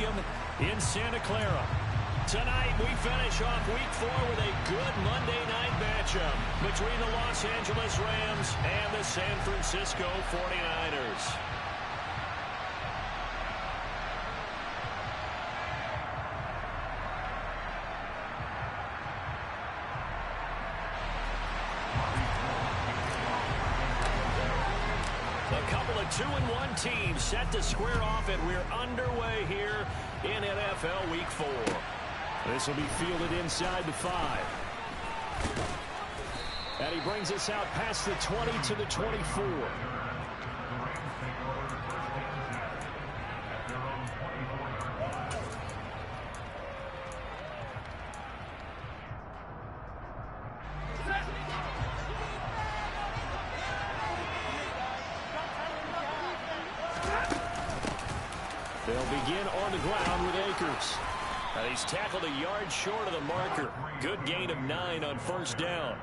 Stadium in Santa Clara. Tonight, we finish off Week 4 with a good Monday night matchup between the Los Angeles Rams and the San Francisco 49ers. A couple of 2-1 teams set to square off, and we're underway here in NFL Week 4. This will be fielded inside the 5. And he brings us out past the 20 to the 24. They'll begin on the ground with Akers. He's tackled a yard short of the marker. Good gain of 9 on first down.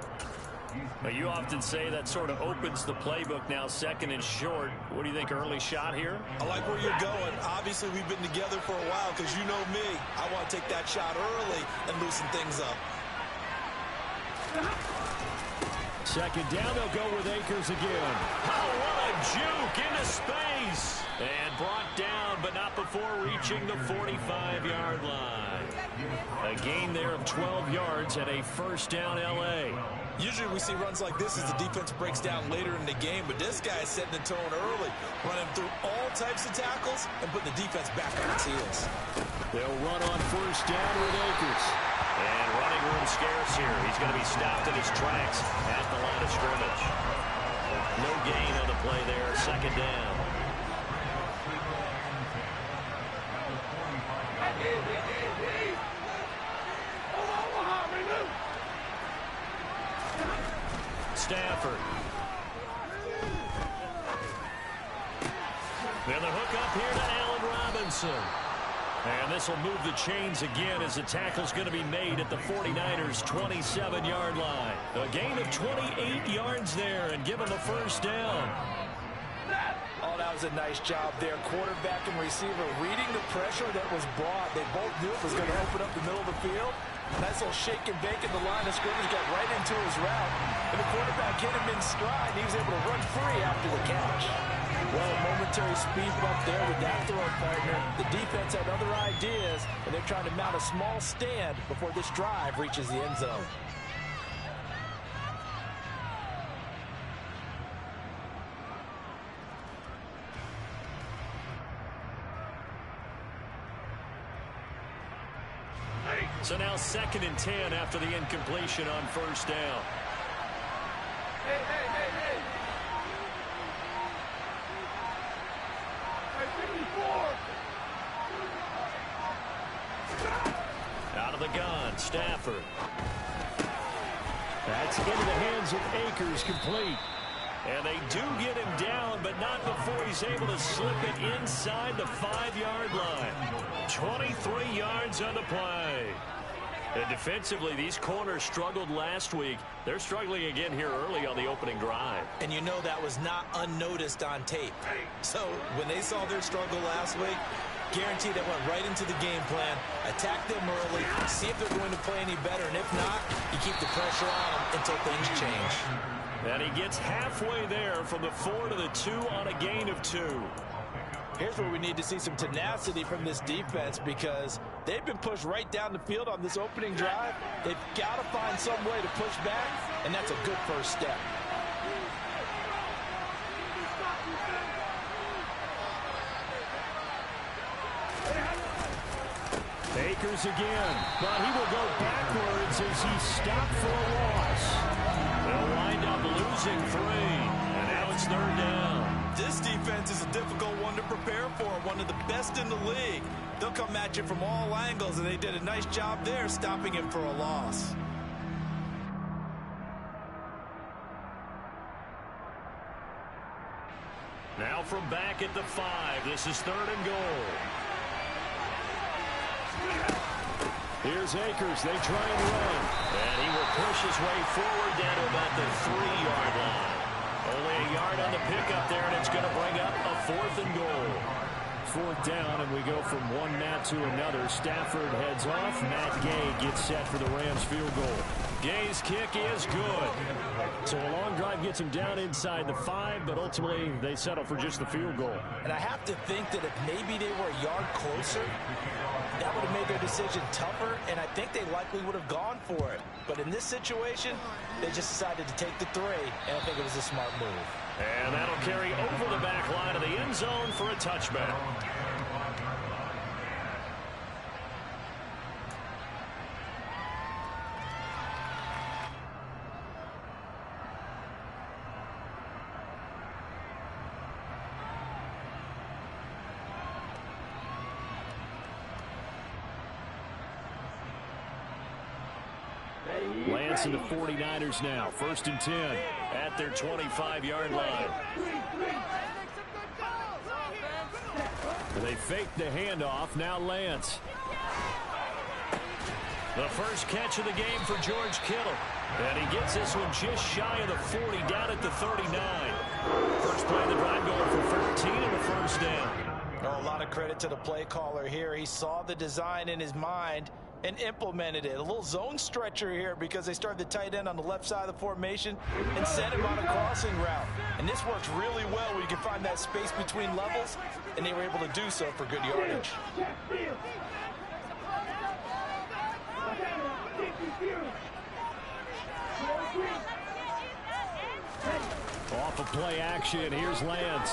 But you often say that sort of opens the playbook now, second and short. What do you think, early shot here? I like where you're going. Obviously, we've been together for a while because you know me. I want to take that shot early and loosen things up. Second down, they'll go with Akers again. Oh, what a juke into space. And brought down, but not before reaching the 45-yard line. A gain there of 12 yards and a first down L.A. Usually we see runs like this as the defense breaks down later in the game, but this guy is setting the tone early, running through all types of tackles and putting the defense back on its heels. They'll run on first down with Akers. And running room scarce here. He's going to be stopped in his tracks at the line of scrimmage. No gain on the play there. Second down. Stafford. Then the hook up here to Allen Robinson. And this will move the chains again as the tackle's going to be made at the 49ers' 27-yard line. A gain of 28 yards there and give him a first down. Oh, that was a nice job there. Quarterback and receiver reading the pressure that was brought. They both knew it was going to open up the middle of the field. Nice little shake and bake in the line of scrimmage, got right into his route. And the quarterback hit him in stride, and he was able to run free after the catch. Well, a momentary speed bump there with that throw partner. The defense had other ideas, and they're trying to mount a small stand before this drive reaches the end zone. So now 2nd and 10 after the incompletion on first down. Hey. Out of the gun, Stafford. That's into the hands of Akers, complete. And they do get him down, but not before he's able to slip it inside the 5-yard line. 23 yards on the play. And defensively, these corners struggled last week. They're struggling again here early on the opening drive. And you know that was not unnoticed on tape. So when they saw their struggle last week, guaranteed that went right into the game plan. Attack them early, see if they're going to play any better. And if not, you keep the pressure on them until things change. And he gets halfway there from the 4 to the 2 on a gain of 2. Here's where we need to see some tenacity from this defense because they've been pushed right down the field on this opening drive. They've got to find some way to push back, and that's a good first step. Akers again, but he will go backwards as he's stopped for a loss. They'll wind up losing 3, and now it's 3rd down. This defense is a difficult one to prepare for, one of the best in the league. They'll come at you from all angles, and they did a nice job there stopping him for a loss. Now from back at the 5, this is 3rd and goal. Here's Akers. They try and run. And he will push his way forward down to about the 3-yard line. Only a yard on the pickup there, and it's going to bring up a 4th and goal. 4th down, and we go from one Matt to another. Stafford heads off. Matt Gay gets set for the Rams field goal. Gay's kick is good. So a long drive gets him down inside the 5, but ultimately they settle for just the field goal. And I have to think that if maybe they were a yard closer, that would have made their decision tougher, and I think they likely would have gone for it. But in this situation, they just decided to take the 3, and I think it was a smart move. And that'll carry over the back line of the end zone for a touchback. Lance and the 49ers now. 1st and 10 at their 25-yard line. They fake the handoff. Now Lance. The first catch of the game for George Kittle. And he gets this one just shy of the 40, down at the 39. First play of the drive going for 13 and a first down. Oh, a lot of credit to the play caller here. He saw the design in his mind and implemented it. A little zone stretcher here because they started the tight end on the left side of the formation and sent him on a crossing route. And this works really well where you can find that space between levels, and they were able to do so for good yardage. Off of play action, here's Lance.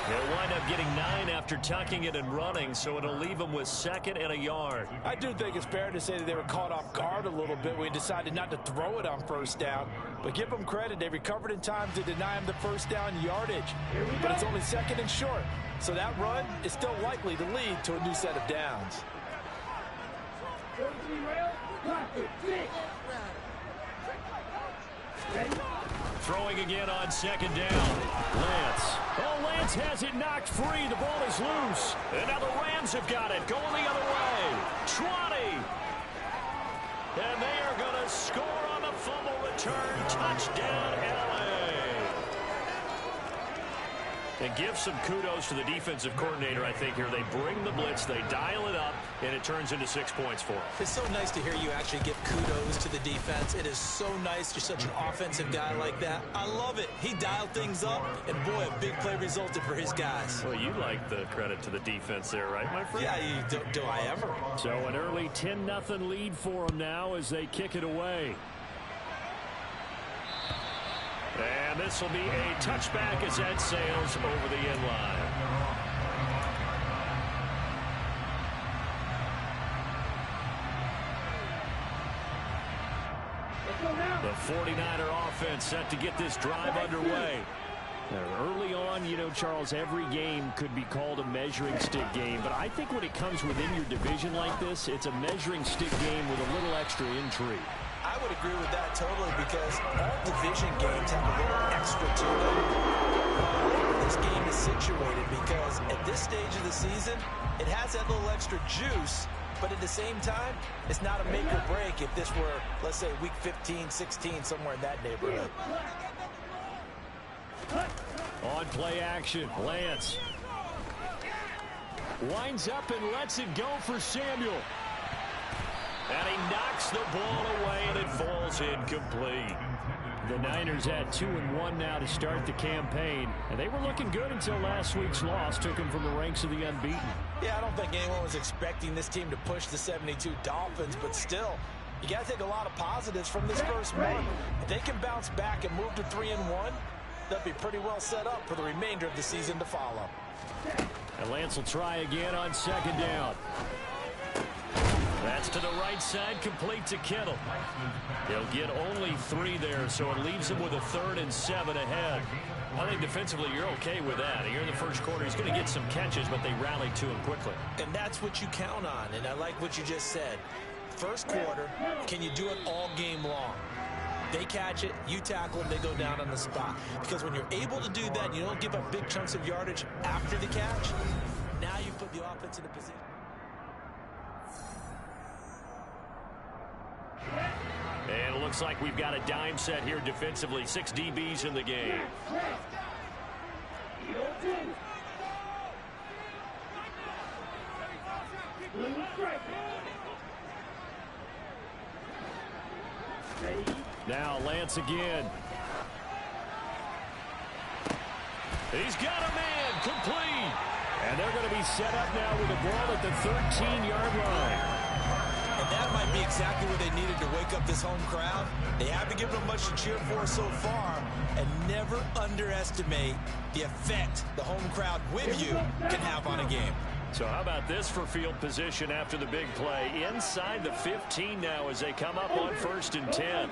He'll wind up getting 9 after tucking it and running, so it'll leave him with 2nd and a yard. I do think it's fair to say that they were caught off guard a little bit when he decided not to throw it on 1st down. But give them credit, they recovered in time to deny him the 1st down yardage. But it's only 2nd and short, so that run is still likely to lead to a new set of downs. Throwing again on 2nd down. Lance. Oh, Lance has it knocked free. The ball is loose. And now the Rams have got it. Going the other way. 20. And they are going to score on the fumble return. Touchdown, LA. And give some kudos to the defensive coordinator, I think, here. They bring the blitz, they dial it up, and it turns into 6 points for them. It's so nice to hear you actually give kudos to the defense. It is so nice. You're such an offensive guy like that. I love it. He dialed things up, and boy, a big play resulted for his guys. Well, you like the credit to the defense there, right, my friend? Yeah, do I ever? So an early 10-0 lead for them now as they kick it away. And this will be a touchback as that sails over the end line. The 49er offense set to get this drive underway. Early on, you know, Charles, every game could be called a measuring stick game. But I think when it comes within your division like this, it's a measuring stick game with a little extra intrigue. I would agree with that totally because all division games have a little extra to them. This game is situated because at this stage of the season, it has that little extra juice, but at the same time, it's not a make or break if this were, let's say, week 15, 16, somewhere in that neighborhood. On play action, Lance winds up and lets it go for Samuel. And he knocks the ball away, and it falls incomplete. The Niners had 2-1 now to start the campaign, and they were looking good until last week's loss took them from the ranks of the unbeaten. Yeah, I don't think anyone was expecting this team to push the 72 Dolphins, but still, you got to take a lot of positives from this first month. If they can bounce back and move to 3-1, they'll be pretty well set up for the remainder of the season to follow. And Lance will try again on 2nd down. That's to the right side, complete to Kittle. He'll get only 3 there, so it leaves him with a 3rd and 7 ahead. I think defensively you're okay with that. Here in the first quarter, he's going to get some catches, but they rallied to him quickly. And that's what you count on, and I like what you just said. First quarter, can you do it all game long? They catch it, you tackle them, they go down on the spot. Because when you're able to do that, you don't give up big chunks of yardage after the catch. Now you put the offense in a position. And looks like we've got a dime set here defensively. 6 DBs in the game. Now Lance again. He's got a man complete. And they're going to be set up now with a ball at the 13-yard line. And that might be exactly what they needed to wake up this home crowd. They haven't given them much to cheer for so far. And never underestimate the effect the home crowd with you can have on a game. So how about this for field position after the big play? Inside the 15 now as they come up on 1st and 10.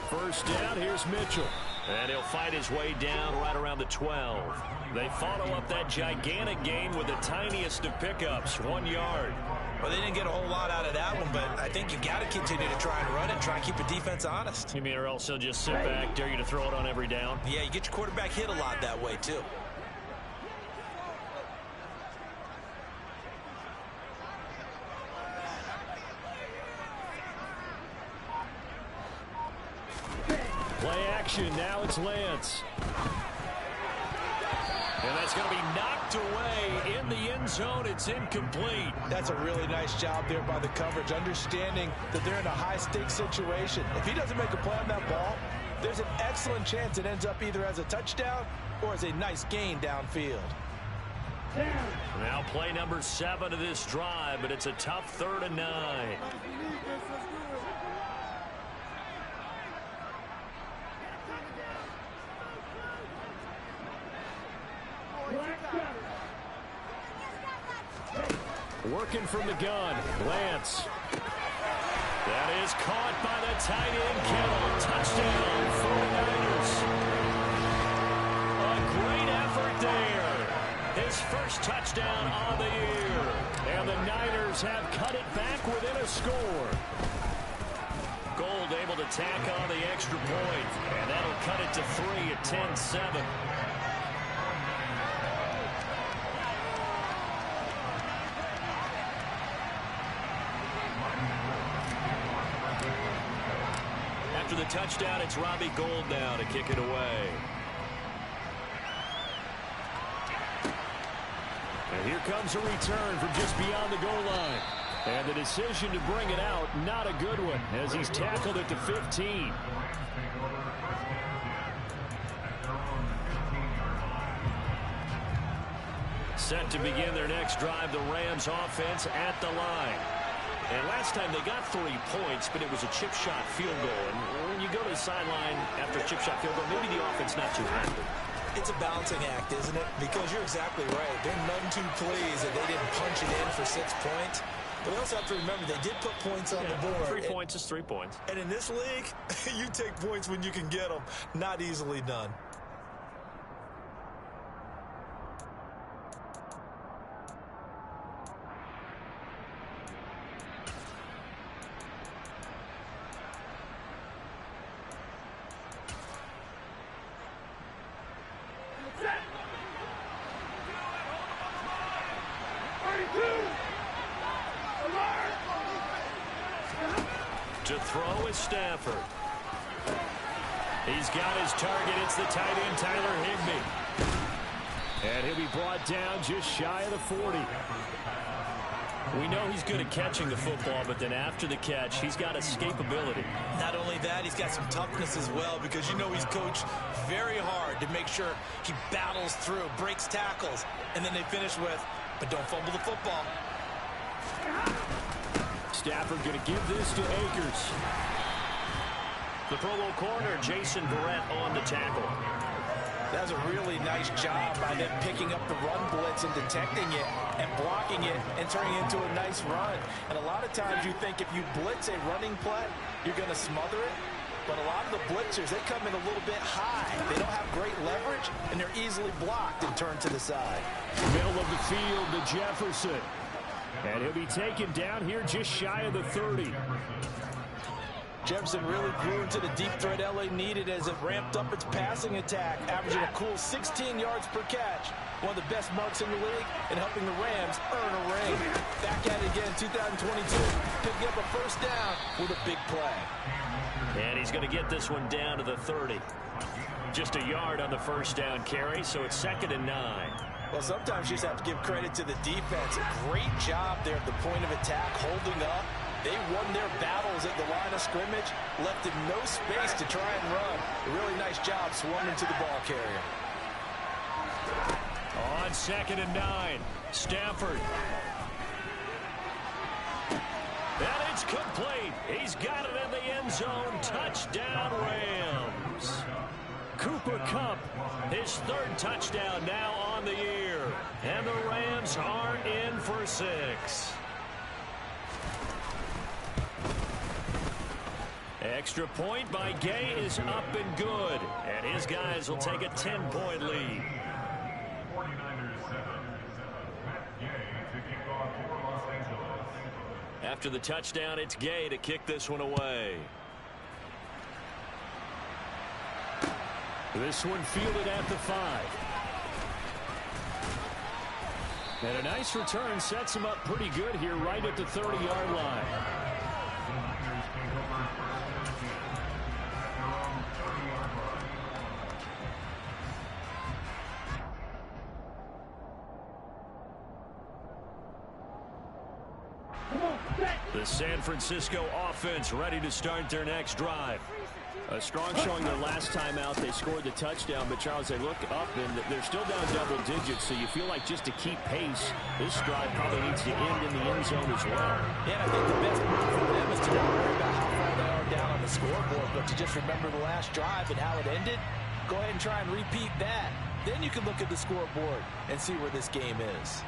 First down, here's Mitchell. And he'll fight his way down right around the 12. They follow up that gigantic gain with the tiniest of pickups, 1 yard. Well, they didn't get a whole lot out of that one, but I think you got to continue to try and run and try and keep the defense honest. You mean or else they'll just sit back, dare you to throw it on every down? Yeah, you get your quarterback hit a lot that way, too. Play action, now it's Lance. And that's going to be knocked away in the end zone. It's incomplete. That's a really nice job there by the coverage, understanding that they're in a high-stakes situation. If he doesn't make a play on that ball, there's an excellent chance it ends up either as a touchdown or as a nice gain downfield. Now play number 7 of this drive, but it's a tough 3rd and 9. Working from the gun, Lance. That is caught by the tight end, Kittle. Touchdown, 49ers. A great effort there. His first touchdown on the year. And the Niners have cut it back within a score. Gold able to tack on the extra point. And that'll cut it to 3 at 10-7. After the touchdown, it's Robbie Gould now to kick it away. And here comes a return from just beyond the goal line. And the decision to bring it out, not a good one, as he's tackled at the 15. Set to begin their next drive, the Rams offense at the line. And last time they got 3 points, but it was a chip shot field goal. And when you go to the sideline after a chip shot field goal, maybe the offense not too happy. It's a balancing act, isn't it? Because you're exactly right. They're none too pleased that they didn't punch it in for 6 points. But we also have to remember they did put points on the board. 3 points is 3 points. And in this league, you take points when you can get them. Not easily done. To throw is Stafford. He's got his target. It's the tight end, Tyler Higbee. And he'll be brought down just shy of the 40. We know he's good at catching the football, but then after the catch, he's got escapability. Not only that, he's got some toughness as well, because you know he's coached very hard to make sure he battles through, breaks tackles, and then they finish with, but don't fumble the football. Stafford going to give this to Akers. The Pro Bowl corner, Jason Verrett, on the tackle. That was a really nice job by them picking up the run blitz and detecting it and blocking it and turning it into a nice run. And a lot of times you think if you blitz a running play, you're going to smother it. But a lot of the blitzers, they come in a little bit high. They don't have great leverage, and they're easily blocked and turned to the side. Middle of the field to Jefferson. And he'll be taken down here just shy of the 30. Jefferson really grew into the deep threat LA needed as it ramped up its passing attack, averaging a cool 16 yards per catch. One of the best marks in the league and helping the Rams earn a ring. Back at it again in 2022, picking up a first down with a big play. And he's going to get this one down to the 30. Just a yard on the first down carry, so it's 2nd and 9. Well, sometimes you just have to give credit to the defense. Great job there at the point of attack, holding up. They won their battles at the line of scrimmage, left him no space to try and run. A really nice job swarming to the ball carrier. On 2nd and 9, Stafford. And it's complete. He's got it in the end zone. Touchdown, Rams. Cooper Kupp, his 3rd touchdown now on the year. And the Rams are in for 6. Extra point by Gay is up and good. And his guys will take a 10-point lead. After the touchdown, it's Gay to kick this one away. This one fielded at the 5. And a nice return sets him up pretty good here right at the 30-yard line. The San Francisco offense ready to start their next drive. A strong showing their last time out. They scored the touchdown, but Charles, they look up and they're still down double digits, so you feel like just to keep pace, this drive probably needs to end in the end zone as well. Yeah, I think the best move for them is to not worry about how far they are down on the scoreboard, but to just remember the last drive and how it ended. Go ahead and try and repeat that. Then you can look at the scoreboard and see where this game is.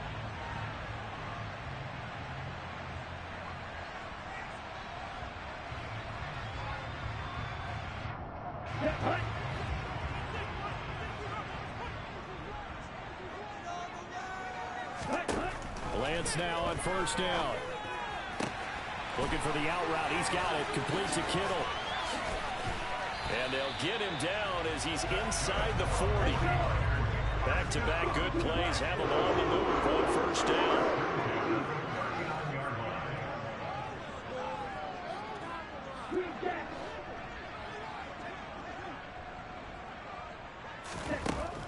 Lance now on 1st down. Looking for the out route. He's got it. Complete to Kittle. And they'll get him down as he's inside the 40. Back-to-back good plays. Have him on the move on 1st down.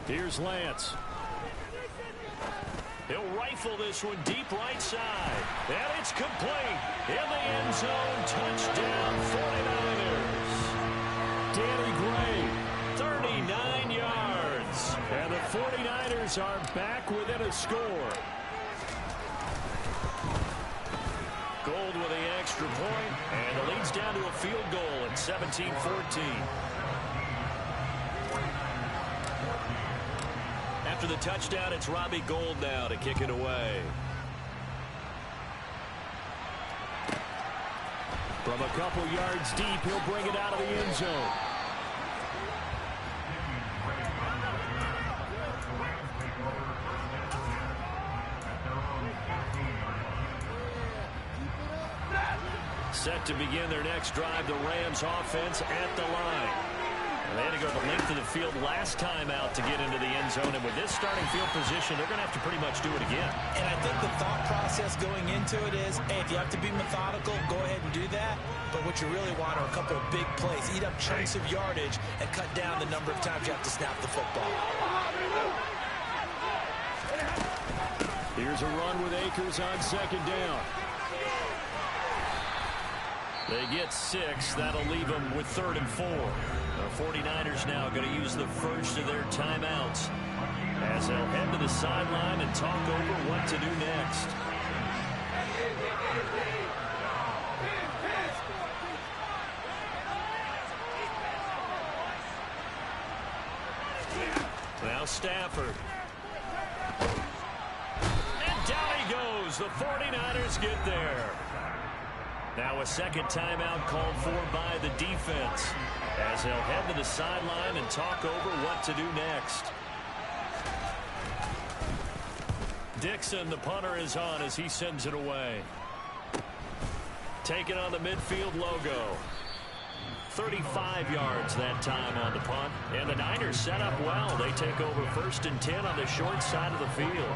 Here's Lance. He'll rifle this one deep right side. And it's complete. In the end zone. Touchdown 49ers. Danny Gray, 39 yards. And the 49ers are back within a score. Gold with the extra point, and it leads down to a field goal at 17-14. After the touchdown, it's Robbie Gould now to kick it away. From a couple yards deep, he'll bring it out of the end zone. Set to begin their next drive, the Rams offense at the line. They had to go the length of the field last time out to get into the end zone, and with this starting field position, they're going to have to pretty much do it again. And I think the thought process going into it is, hey, if you have to be methodical, go ahead and do that. But what you really want are a couple of big plays, eat up chunks of yardage, and cut down the number of times you have to snap the football. Here's a run with Akers on 2nd down. They get 6. That'll leave them with 3rd and 4. The 49ers now going to use the first of their timeouts as they'll head to the sideline and talk over what to do next. Now Stafford. And down he goes. The 49ers get there. Now a second timeout called for by the defense as they'll head to the sideline and talk over what to do next. Dixon, the punter, is on as he sends it away. Taking on the midfield logo. 35 yards that time on the punt. And the Niners set up well. They take over 1st and 10 on the short side of the field.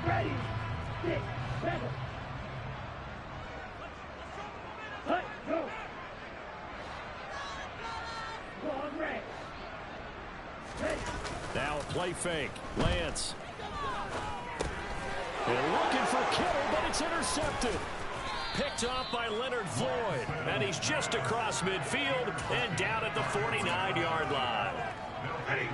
Ready, 6, 7. Let's go. Long range. Ready. Now a play fake. Lance. And looking for Kittle, but it's intercepted. Picked off by Leonard Floyd. And he's just across midfield and down at the 49-yard line. Ready.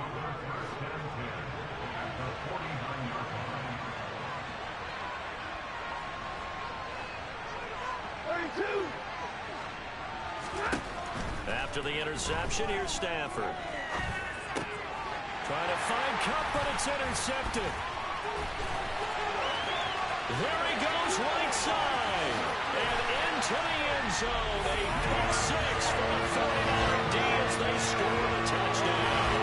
After the interception, here's Stafford. Trying to find Cup, but it's intercepted. There he goes, right side. And into the end zone. A pick six for the 49 as they score the touchdown.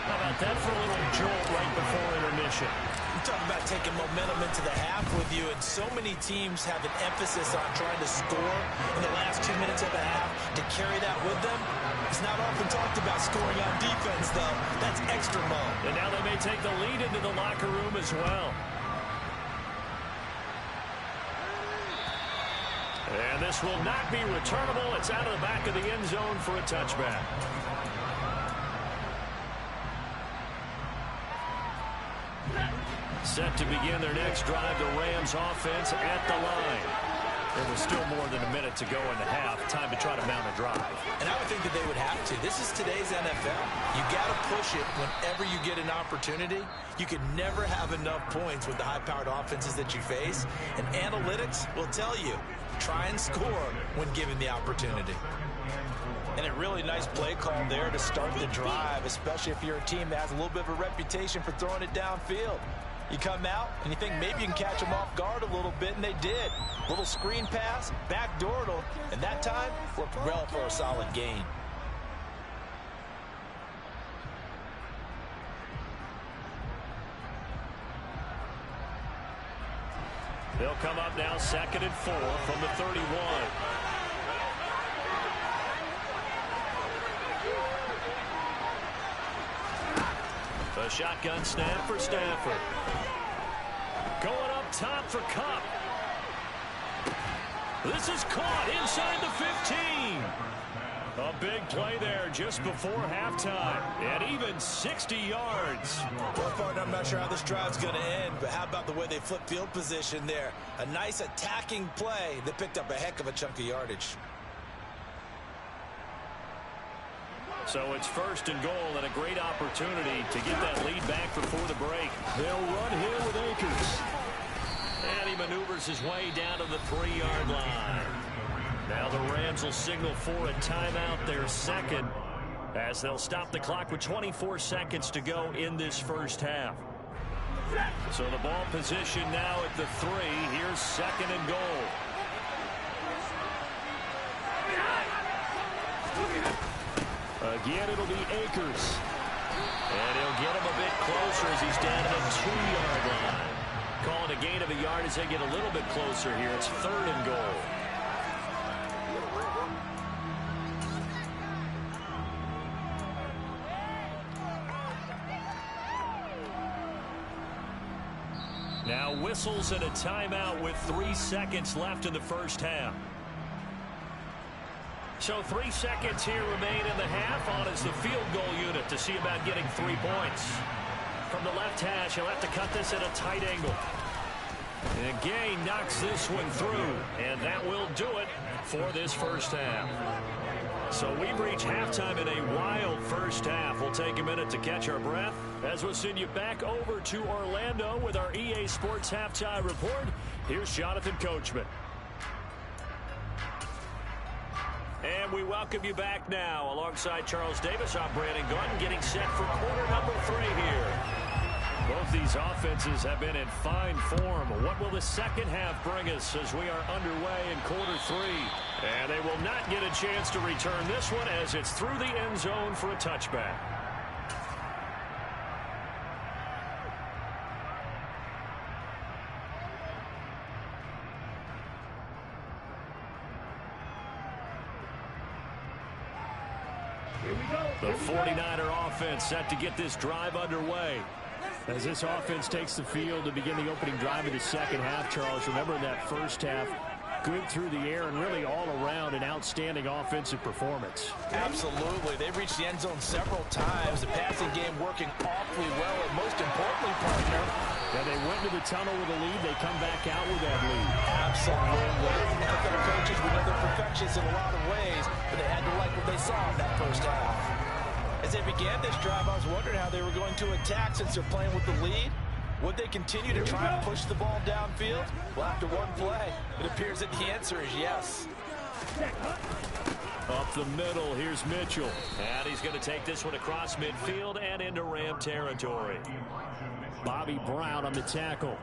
How about that for a little jolt right before intermission? You talk about taking momentum into the half with you, and so many teams have an emphasis on trying to score in the last 2 minutes of the half to carry that with them. It's not often talked about scoring on defense, though. That's extra mode. And now they may take the lead into the locker room as well. And this will not be returnable. It's out of the back of the end zone for a touchback. Set to begin their next drive, the Rams offense at the line. There was still more than a minute to go in the half. Time to try to mount a drive. And I would think that they would have to. This is today's NFL. You got to push it whenever you get an opportunity. You can never have enough points with the high-powered offenses that you face. And analytics will tell you, try and score when given the opportunity. And a really nice play call there to start the drive, especially if you're a team that has a little bit of a reputation for throwing it downfield. You come out and you think maybe you can catch them off guard a little bit, and they did. Little screen pass, backdoored them, and that time worked well for a solid gain. They'll come up now 2nd and 4 from the 31. A shotgun snap for Stafford. Going up top for Cup. This is caught inside the 15. A big play there just before halftime. And even 60 yards. Well, partner, I'm not sure how this drive's going to end, but how about the way they flip field position there? A nice attacking play that picked up a heck of a chunk of yardage. So it's 1st and goal and a great opportunity to get that lead back before the break. They'll run here with Akers. And he maneuvers his way down to the 3-yard line. Now the Rams will signal for a timeout, their second, as they'll stop the clock with 24 seconds to go in this first half. So the ball position now at the 3. Here's 2nd and goal. Again, it'll be Akers. And he'll get him a bit closer as he's down to the 2-yard line. Calling a gain of a yard as they get a little bit closer here. It's 3rd and goal. Now whistles and a timeout with 3 seconds left in the first half. So 3 seconds here remain in the half. On is the field goal unit to see about getting 3 points. From the left hash, he'll have to cut this at a tight angle. And Gay knocks this one through. And that will do it for this first half. So we've reached halftime in a wild first half. We'll take a minute to catch our breath as we'll send you back over to Orlando with our EA Sports Halftime Report. Here's Jonathan Coachman. And we welcome you back now. Alongside Charles Davis, I'm Brandon Gordon, getting set for quarter number 3 here. Both these offenses have been in fine form. What will the second half bring us as we are underway in quarter 3? And they will not get a chance to return this one as it's through the end zone for a touchback. Here we go. The 49er offense set to get this drive underway. As this offense takes the field to begin the opening drive of the second half, Charles, remember in that first half, good through the air and really all around an outstanding offensive performance. Absolutely. They've reached the end zone several times. The passing game working awfully well, and most importantly, partner, yeah, they went to the tunnel with a lead. They come back out with that lead. absolutely. NFL coaches, we know they're perfectionists in a lot of ways, but they had to like what they saw in that first half. As they began this drive, I was wondering how they were going to attack since they're playing with the lead. Would they continue to try and push the ball downfield? Well, after one play, it appears that the answer is yes. Up the middle, here's Mitchell. And he's going to take this one across midfield and into Ram territory. Bobby Brown on the tackle.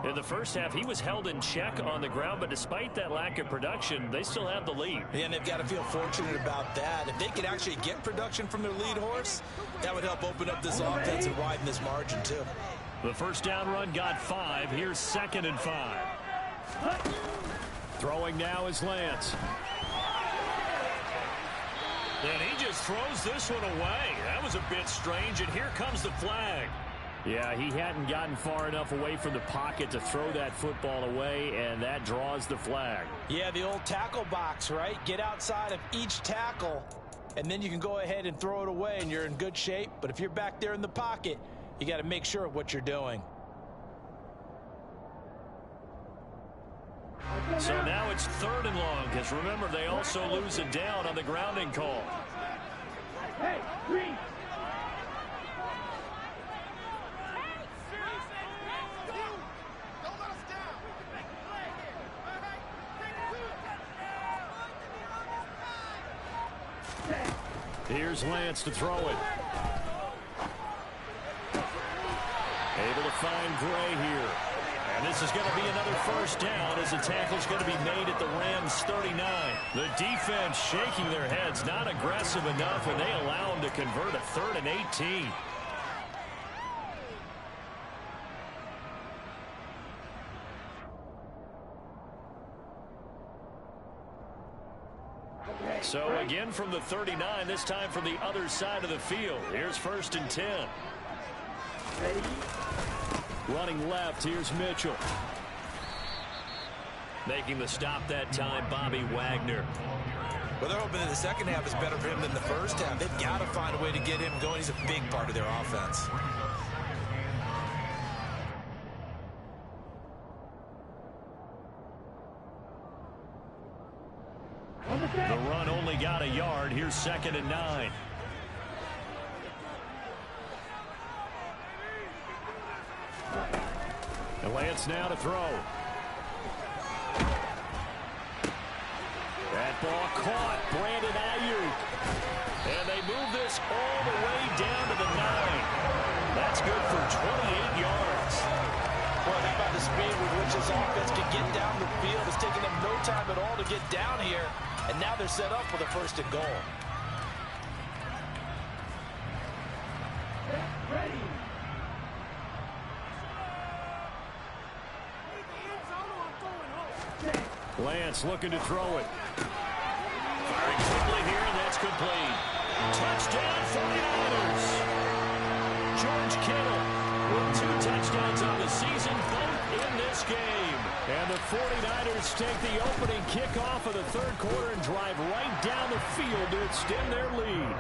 In the first half, he was held in check on the ground, but despite that lack of production, they still have the lead. And they've got to feel fortunate about that. If they could actually get production from their lead horse, that would help open up this offense and widen this margin, too. The first down run got 5. Here's 2nd and 5. Throwing now is Lance. And he just throws this one away. That was a bit strange, and here comes the flag. Yeah, he hadn't gotten far enough away from the pocket to throw that football away, and that draws the flag. Yeah, the old tackle box, right? Get outside of each tackle, and then you can go ahead and throw it away, and you're in good shape. But if you're back there in the pocket, you got to make sure of what you're doing. So now it's 3rd and long, because remember, they also lose it down on the grounding call. Hey, green. Here's Lance to throw it. Able to find Gray here. And this is going to be another first down as the tackle's going to be made at the Rams 39. The defense shaking their heads, not aggressive enough, and they allow them to convert a 3rd and 18. So again from the 39, this time from the other side of the field. Here's 1st and 10. Running left, here's Mitchell. Making the stop that time, Bobby Wagner. Well, they're hoping that the second half is better for him than the first half. They've got to find a way to get him going. He's a big part of their offense. The run only got a yard. Here's 2nd and 9. And Lance now to throw. That ball caught. Brandon Ayuk. And they move this all the way down to the 9. That's good for 28 yards. Boy, how about the speed with which this offense can get down the field? It's taking them no time at all to get down here. And now they're set up for the 1st and goal. Ready. Lance looking to throw it. Firing quickly here, and that's complete. Touchdown 49ers. George Kittle with 2 touchdowns on the season, both in this game. And the 49ers take the opening kickoff of the 3rd quarter and drive right down the field to extend their lead.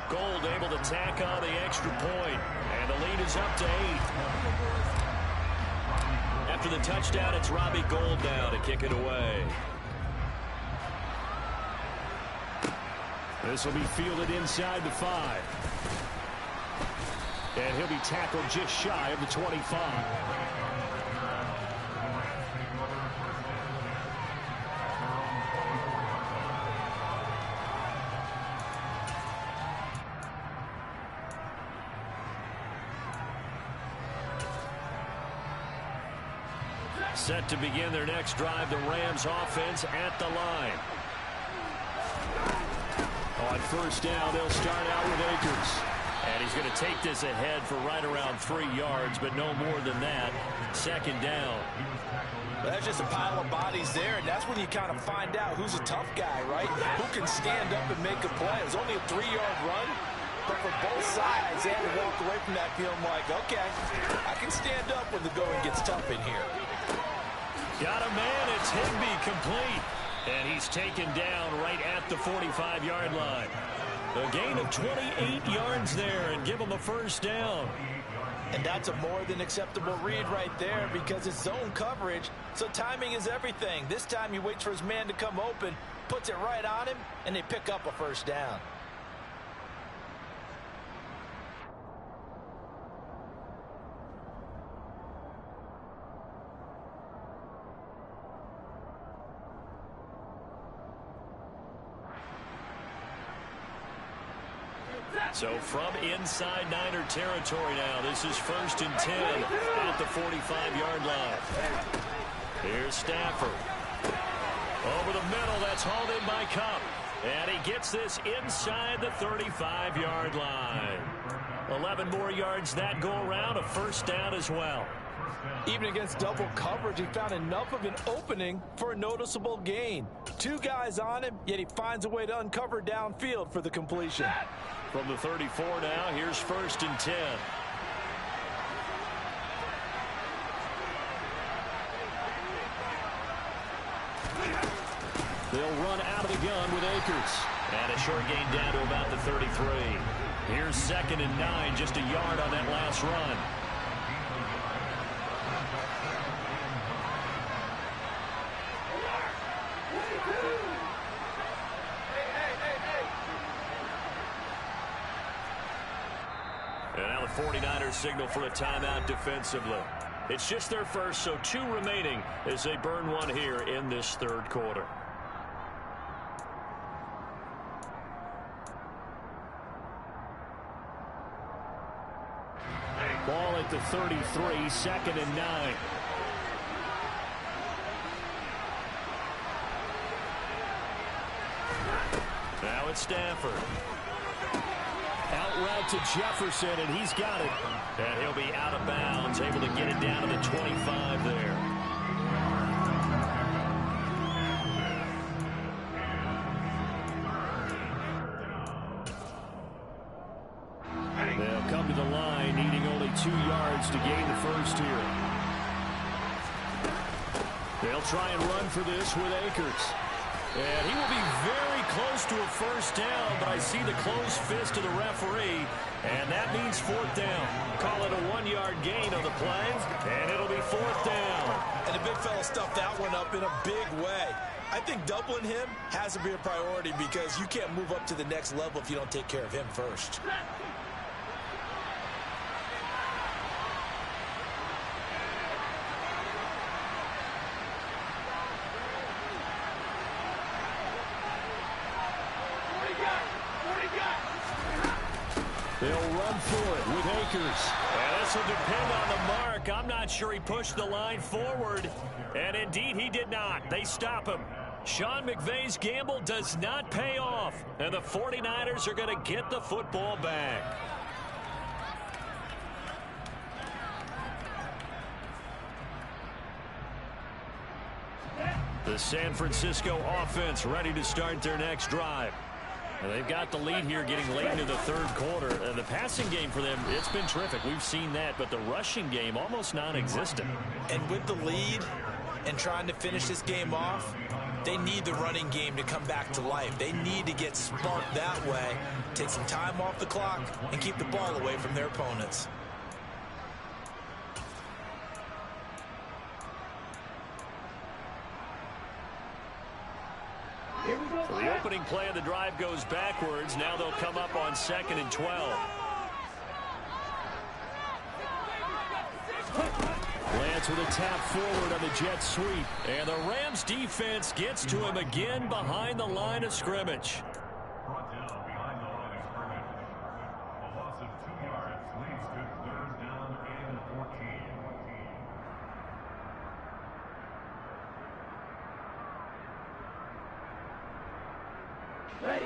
Gold able to tack on the extra point, and the lead is up to 8. After the touchdown, it's Robbie Gould now to kick it away. This will be fielded inside the 5. And he'll be tackled just shy of the 25. Set to begin their next drive, the Rams offense at the line. On 1st down, they'll start out with Akers. And he's going to take this ahead for right around 3 yards, but no more than that. Second down. That's just a pile of bodies there, and that's when you kind of find out who's a tough guy, right? Who can stand up and make a play. It was only a 3-yard run, but for both sides, they had to walk away from that feeling like, okay, I can stand up when the going gets tough in here. Got a man, it's Higbee, complete. And he's taken down right at the 45-yard line. A gain of 28 yards there and give him a first down. And that's a more than acceptable read right there because it's zone coverage, so timing is everything. This time he waits for his man to come open, puts it right on him, and they pick up a first down. So from inside Niner territory now, this is 1st and 10 at the 45-yard line. Here's Stafford. Over the middle, that's hauled in by Cup. And he gets this inside the 35-yard line. 11 more yards that go around, a first down as well. Even against double coverage, he found enough of an opening for a noticeable gain. 2 guys on him, yet he finds a way to uncover downfield for the completion. From the 34 now, here's 1st and 10. They'll run out of the gun with Akers. And a short gain down to about the 33. Here's 2nd and 9, just a yard on that last run. And now the 49ers signal for a timeout defensively. It's just their first, so 2 remaining as they burn one here in this third quarter. Ball at the 33, 2nd and 9. Now it's Stafford. Out route to Jefferson, and he's got it. And he'll be out of bounds, able to get it down to the 25 there. They'll come to the line, needing only 2 yards to gain the first here. They'll try and run for this with Akers. And he will be very close to a first down, but I see the closed fist of the referee, and that means 4th down. Call it a 1-yard gain on the play, and it'll be 4th down. And the big fella stuffed that one up in a big way. I think doubling him has to be a priority because you can't move up to the next level if you don't take care of him first. They'll run for it with Akers. And this will depend on the mark. I'm not sure he pushed the line forward. And indeed, he did not. They stop him. Sean McVay's gamble does not pay off. And the 49ers are going to get the football back. The San Francisco offense ready to start their next drive. And they've got the lead here getting late into the third quarter. The passing game for them, it's been terrific. We've seen that, but the rushing game almost non-existent. And with the lead and trying to finish this game off, they need the running game to come back to life. They need to get sparked that way, take some time off the clock, and keep the ball away from their opponents. So the opening play of the drive goes backwards. Now they'll come up on 2nd and 12. Lance with a tap forward on the jet sweep. And the Rams defense gets to him again behind the line of scrimmage. Brought down behind the line of scrimmage. A loss of 2 yards leads to 3rd down and 14. Ready.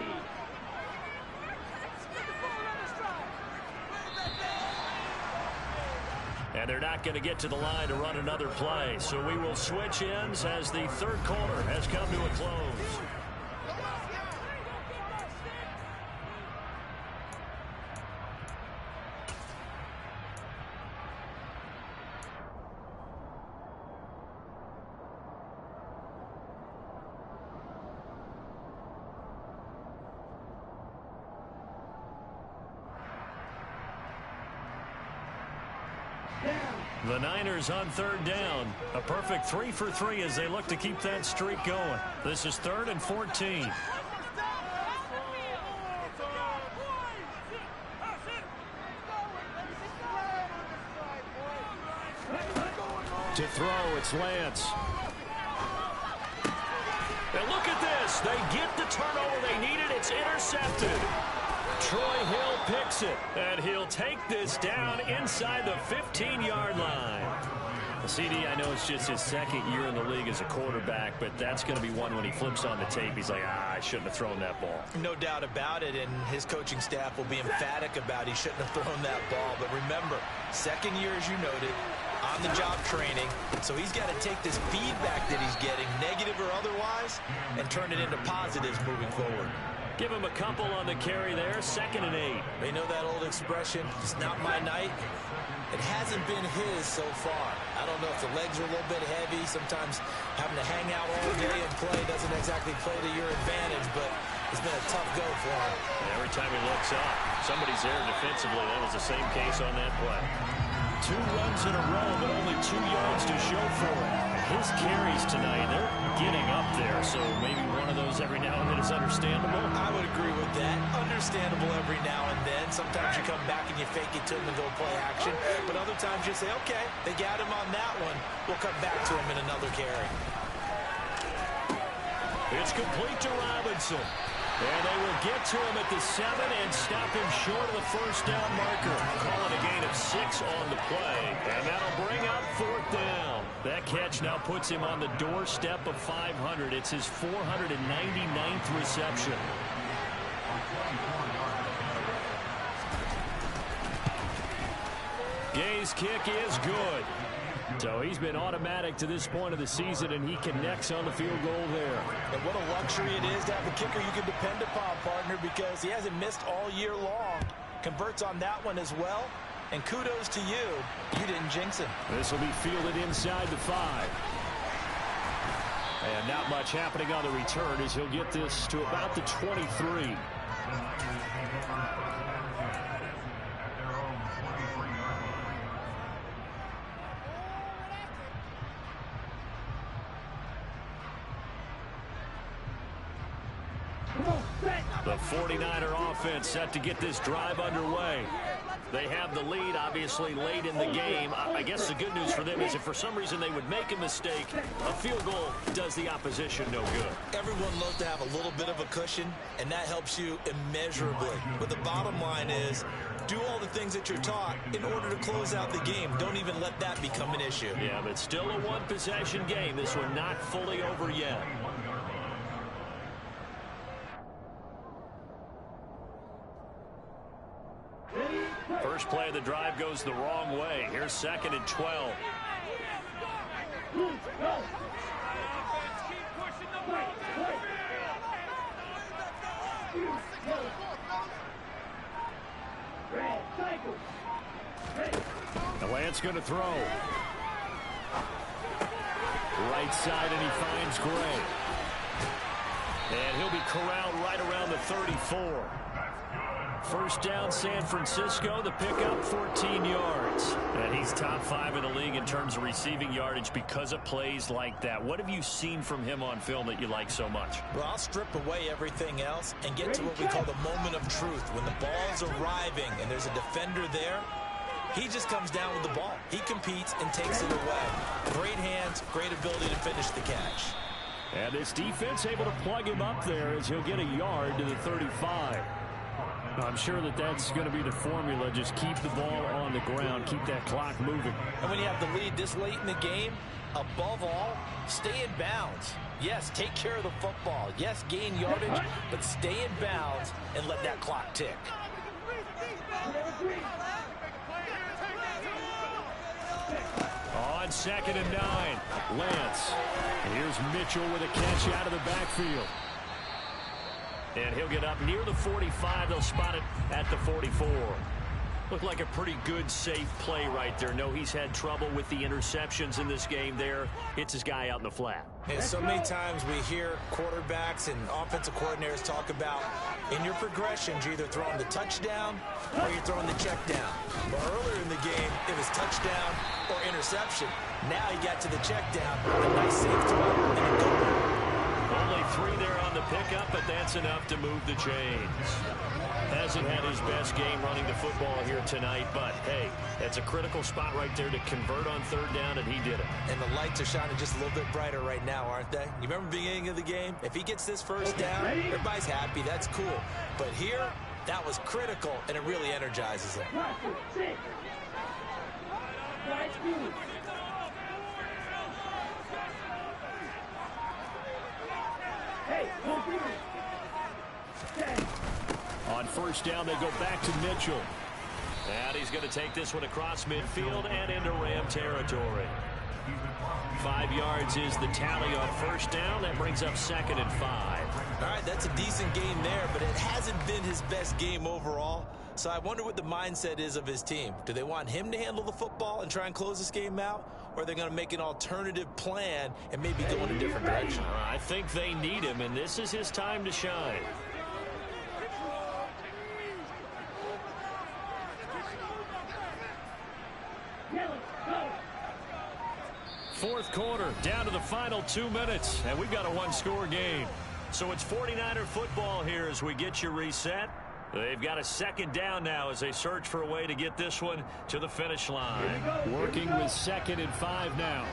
And they're not going to get to the line to run another play. So we will switch ends as the third quarter has come to a close. The Niners on third down. A perfect 3 for 3 as they look to keep that streak going. This is 3rd and 14. To throw, it's Lance. And look at this. They get the turnover they needed. It's intercepted. Troy Hill picks it, and he'll take this down inside the 15-yard line. CD, I know it's just his second year in the league as a quarterback, but that's going to be one when he flips on the tape. He's like, I shouldn't have thrown that ball. No doubt about it, and his coaching staff will be emphatic about he shouldn't have thrown that ball. But remember, second year, as you noted, on-the-job training, so he's got to take this feedback that he's getting, negative or otherwise, and turn it into positives moving forward. Give him a couple on the carry there. 2nd and 8. They know that old expression, it's not my night. It hasn't been his so far. I don't know if the legs are a little bit heavy. Sometimes having to hang out all day and play doesn't exactly play to your advantage, but it's been a tough go for him. Every time he looks up, somebody's there defensively. That was the same case on that play. 2 runs in a row, but only 2 yards to show for it. His carries tonight, they're getting up there, so maybe one of those every now and then is understandable. I would agree with that. Understandable every now and then. Sometimes you come back and you fake it to him and go play action, but other times you say, okay, they got him on that one. We'll come back to him in another carry. It's complete to Robinson. And they will get to him at the 7 and stop him short of the first down marker. Calling a gain of 6 on the play. And that'll bring up 4th down. That catch now puts him on the doorstep of 500. It's his 499th reception. Gay's kick is good. So he's been automatic to this point of the season, and he connects on the field goal there. And what a luxury it is to have a kicker you can depend upon, partner, because he hasn't missed all year long. Converts on that one as well. And kudos to you. You didn't jinx him. This will be fielded inside the 5. And not much happening on the return as he'll get this to about the 23. The 49er offense set to get this drive underway. They have the lead, obviously, late in the game. I guess the good news for them is if for some reason they would make a mistake, a field goal does the opposition no good. Everyone loves to have a little bit of a cushion, and that helps you immeasurably. But the bottom line is, do all the things that you're taught in order to close out the game. Don't even let that become an issue. Yeah, but still a one-possession game. This one not fully over yet. First play of the drive goes the wrong way. Here's 2nd and 12. The Lance going to throw. Right side, and he finds Gray. And he'll be corralled right around the 34. First down, San Francisco. The pickup, 14 yards. And he's top 5 in the league in terms of receiving yardage because of plays like that. What have you seen from him on film that you like so much? Well, I'll strip away everything else and get to what we call the moment of truth. When the ball's arriving and there's a defender there, he just comes down with the ball. He competes and takes it away. Great hands, great ability to finish the catch. And this defense able to plug him up there as he'll get a yard to the 35. I'm sure that that's going to be the formula. Just keep the ball on the ground. Keep that clock moving. And when you have the lead this late in the game, above all, stay in bounds. Yes, take care of the football. Yes, gain yardage, but stay in bounds and let that clock tick. on 2nd and 9. Lance. And here's Mitchell with a catch out of the backfield. And he'll get up near the 45. They'll spot it at the 44. Looked like a pretty good, safe play right there. No, he's had trouble with the interceptions in this game there. Hits his guy out in the flat. And so many times we hear quarterbacks and offensive coordinators talk about in your progressions, you're either throwing the touchdown or you're throwing the check down. But earlier in the game, it was touchdown or interception. Now he got to the check down, a nice safe throw, and a goal. Only 3 there on the pickup, but that's enough to move the chains. Hasn't had his best game running the football here tonight, but hey, that's a critical spot right there to convert on 3rd down, and he did it. And the lights are shining just a little bit brighter right now, aren't they? You remember the beginning of the game? If he gets this 1st down, everybody's happy. That's cool. But here, that was critical, and it really energizes him. On 1st down, they go back to Mitchell. And he's going to take this one across midfield and into Ram territory. 5 yards is the tally on 1st down. That brings up 2nd and 5. All right, that's a decent game there, but it hasn't been his best game overall. So I wonder what the mindset is of his team. Do they want him to handle the football and try and close this game out? Or are they going to make an alternative plan and maybe go in a different direction? I think they need him, and this is his time to shine. 4th quarter, down to the final 2 minutes, and we've got a 1-score game. So it's 49er football here as we get you reset. They've got a 2nd down now as they search for a way to get this one to the finish line. Working with 2nd and 5 now.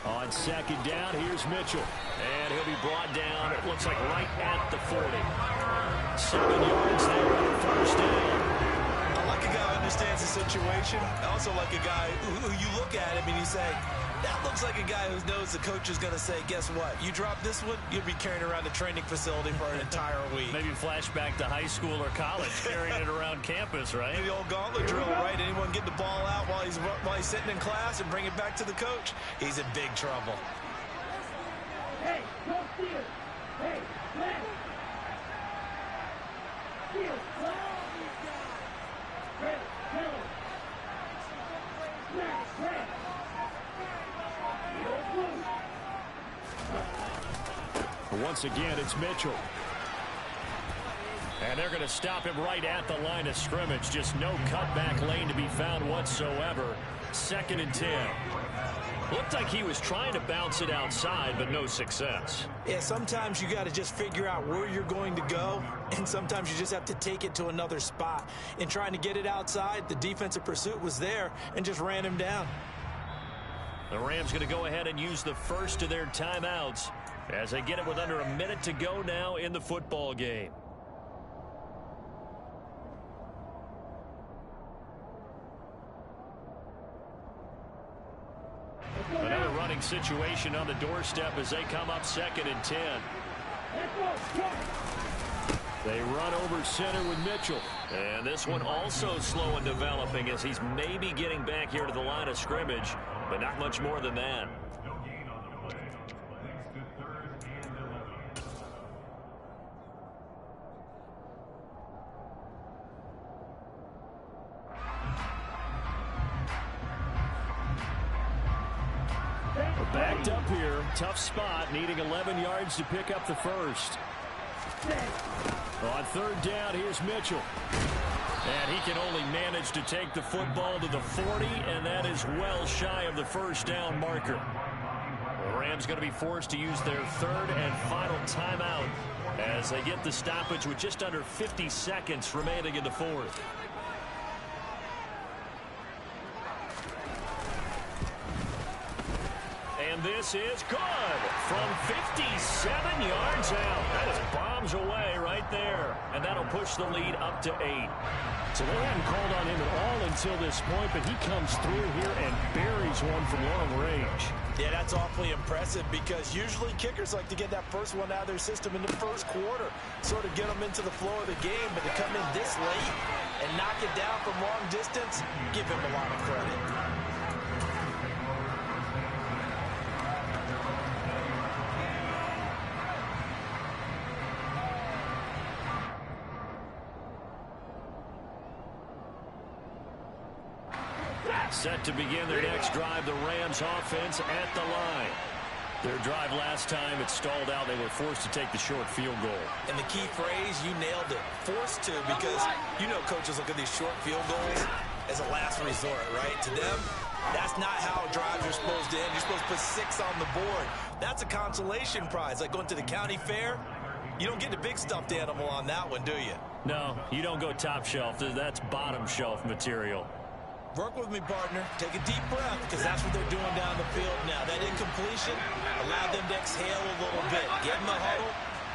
On 2nd down, here's Mitchell. And he'll be brought down, it looks like right at the 40. 7 yards there on 1st down. I like a guy who understands the situation. I also like a guy who you look at him and you say, that looks like a guy who knows the coach is going to say, guess what? You drop this one, you'll be carrying around the training facility for an entire week. Maybe flashback to high school or college, carrying it around campus, right? The old gauntlet drill, right? Anyone get the ball out while he's sitting in class and bring it back to the coach? He's in big trouble. Hey, go steer. Hey, left. Steer, left. Red, yellow. Left, red. Once again, it's Mitchell. And they're going to stop him right at the line of scrimmage. Just no cutback lane to be found whatsoever. 2nd and 10. Looked like he was trying to bounce it outside, but no success. Yeah, sometimes you got to just figure out where you're going to go, and sometimes you just have to take it to another spot. In trying to get it outside, the defensive pursuit was there and just ran him down. The Rams going to go ahead and use the first of their timeouts as they get it with under a minute to go now in the football game. Another running situation on the doorstep as they come up 2nd and 10. They run over center with Mitchell. And this one also slow and developing as he's maybe getting back here to the line of scrimmage, but not much more than that. No gain on the play. Thanks to 3rd and 11. We're backed up here. Tough spot, needing 11 yards to pick up the first. On 3rd down, here's Mitchell. And he can only manage to take the football to the 40, and that is well shy of the 1st down marker. The Rams going to be forced to use their 3rd and final timeout as they get the stoppage with just under 50 seconds remaining in the 4th. And this is good from 57 yards out. That was bombs away right there. And that'll push the lead up to 8. So they hadn't called on him at all until this point, but he comes through here and buries one from long range. Yeah, that's awfully impressive because usually kickers like to get that first one out of their system in the first quarter, sort of get them into the flow of the game, but to come in this late and knock it down from long distance, give him a lot of credit. Set to begin their next drive, the Rams offense at the line. Their drive last time, it stalled out. They were forced to take the short field goal. And the key phrase, you nailed it, forced to, because you know coaches look at these short field goals as a last resort, right? To them, that's not how drives are supposed to end. You're supposed to put 6 on the board. That's a consolation prize, like going to the county fair. You don't get the big stuffed animal on that one, do you? No, you don't go top shelf. That's bottom shelf material. Work with me, partner. Take a deep breath, because that's what they're doing down the field now. That incompletion allowed them to exhale a little bit. Get in the huddle,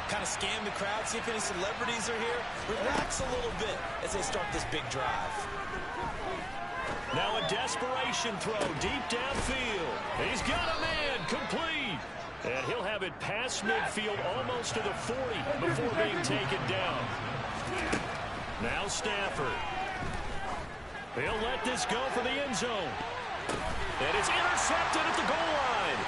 kind of scan the crowd, see if any celebrities are here. Relax a little bit as they start this big drive. Now a desperation throw deep downfield. He's got a man, complete. And he'll have it past midfield, almost to the 40 before being taken down. Now Stafford. He'll let this go for the end zone. And it's intercepted at the goal line.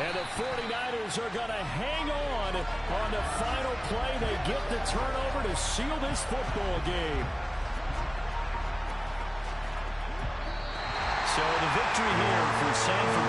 And the 49ers are going to hang on the final play. They get the turnover to seal this football game. So the victory here for San Francisco.